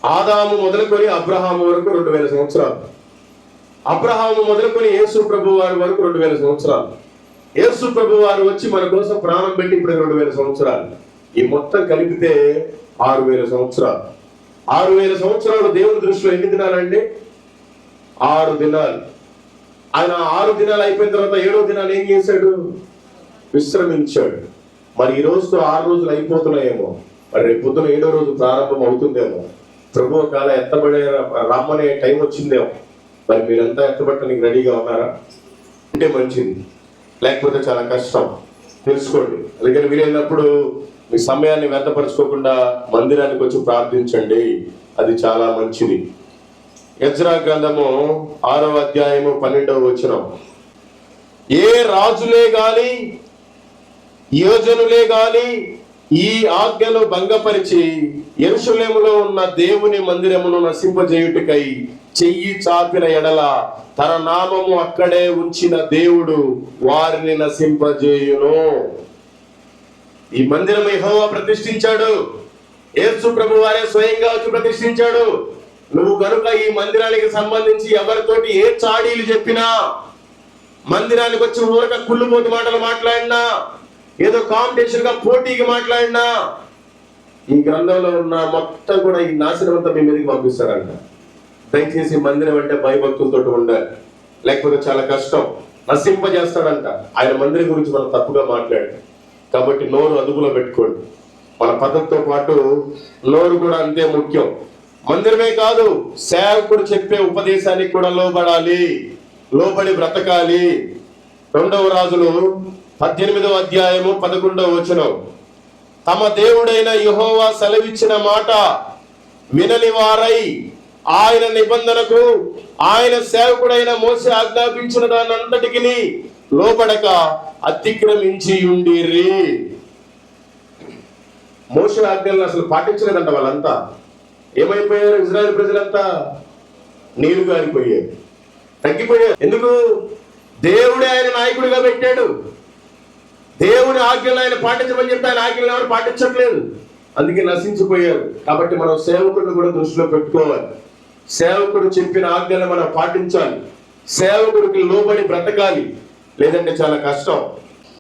ఆదాము మొదలుకొని అబ్రహాము వరకు 2000 సంవత్సరాలు. అబ్రహాము మొదలుకొని యేసు ప్రభు వారి వరకు 2000 సంవత్సరాలు. యేసు ప్రభు వారు వచ్చి మన కోసం ప్రాణం పెట్టి ఇప్పుడు 2000 సంవత్సరాలు. ఈ మొత్తం కలిపితే 6000 సంవత్సరాలు. 6000 సంవత్సరాలు దేవుని దృష్టిలో ఎన్ని దినాలండి? 6 దినాలు. ఆయన 6 దినాలు అయిపోయిన తర్వాత 7వ దినాలు ఏం చేశాడు? విశ్రమించాడు. మరి ఈ రోజుతో 6 రోజులు అయిపోతున్నాయేమో, మరి రేపు పొద్దున 7వ రోజు ప్రారంభం అవుతుందేమో. ప్రభు కాల ఎత్తబడే రమ్మనే టైం వచ్చిందేమో. మరి మీరంతా ఎత్తబట్టడానికి రెడీగా ఉన్నారా? అంటే మంచిది, లేకపోతే చాలా కష్టం. తెలుసుకోండి. అందుకని వీలైనప్పుడు మీ సమయాన్ని వ్యర్థపరచుకోకుండా మందిరానికి వచ్చి ప్రార్థించండి, అది చాలా మంచిది. ఎజ్రా గ్రంథము 6వ అధ్యాయము 12వ వచనం. ఏ రాజులే గాని యోజనులే గాని ఈ ఆజ్ఞను భంగపరిచి యెరూషలేములో ఉన్న దేవుని మందిరమును నశింపజేయుటకై చెయ్యి చాపిన ఎడల తన నామము అక్కడే ఉంచిన దేవుడు వారిని నశింపజేయును. ఈ మందిరం యెహోవా ప్రతిష్ఠించాడు. యేసు ప్రభు వారే స్వయంగా వచ్చి ప్రతిష్ఠించాడు. నువ్వు కనుక ఈ మందిరానికి సంబంధించి ఎవరితోటి ఏ చాడీలు చెప్పినా, మందిరానికి వచ్చి ఊరక కుళ్ళుపోతు మాటలు మాట్లాడినా, ఏదో కాంపిటీషన్ గా పోటీకి మాట్లాడినా, ఈ గ్రంథంలో ఉన్న మొత్తం కూడా ఈ నాశనం అంతా మీ మీదకి పంపిస్తారంట. దయచేసి మందిరం అంటే భయభక్తులతో ఉండాలి, లేకపోతే చాలా కష్టం. నశింపజేస్తాడంట. ఆయన మందిరం గురించి మనం తప్పుగా మాట్లాడాం కాబట్టి నోరు అదుపులో పెట్టుకోండి. మన పద్ధతితో పాటు నోరు కూడా అంతే ముఖ్యం. మందిరమే కాదు, సేవకుడు చెప్పే ఉపదేశానికి కూడా లోబడాలి, లోబడి బ్రతకాలి. 2వ రాజులు 18వ అధ్యాయము 11వ వచనం. తమ దేవుడైన యెహోవా సెలవిచ్చిన మాట వినని వారై ఆయన నిబంధనకు ఆయన సేవకుడైన మోసే ఆజ్ఞాపించిన దాన్ని అంతటికి లోబడక అతిక్రమించి ఉండిరి. మోసే ఆజ్ఞలను అసలు పాటించలేదంట. వాళ్ళంతా ఏమైపోయారు? ఇజ్రాయెల్ ప్రజలంతా నీరు గారిపోయారు, తగ్గిపోయారు. ఎందుకు? దేవుడే ఆయన నాయకుడిగా పెట్టాడు. దేవుని ఆజ్ఞలు ఆయన పాటించమని చెప్తే ఆయన ఆజ్ఞలు ఎవరు పాటించట్లేదు, అందుకే నశించిపోయారు. కాబట్టి మనం సేవకుడిని కూడా దృష్టిలో పెట్టుకోవాలి. సేవకుడు చెప్పిన ఆజ్ఞలు మనం పాటించాలి, సేవకుడికి లోబడి బ్రతకాలి, లేదంటే చాలా కష్టం.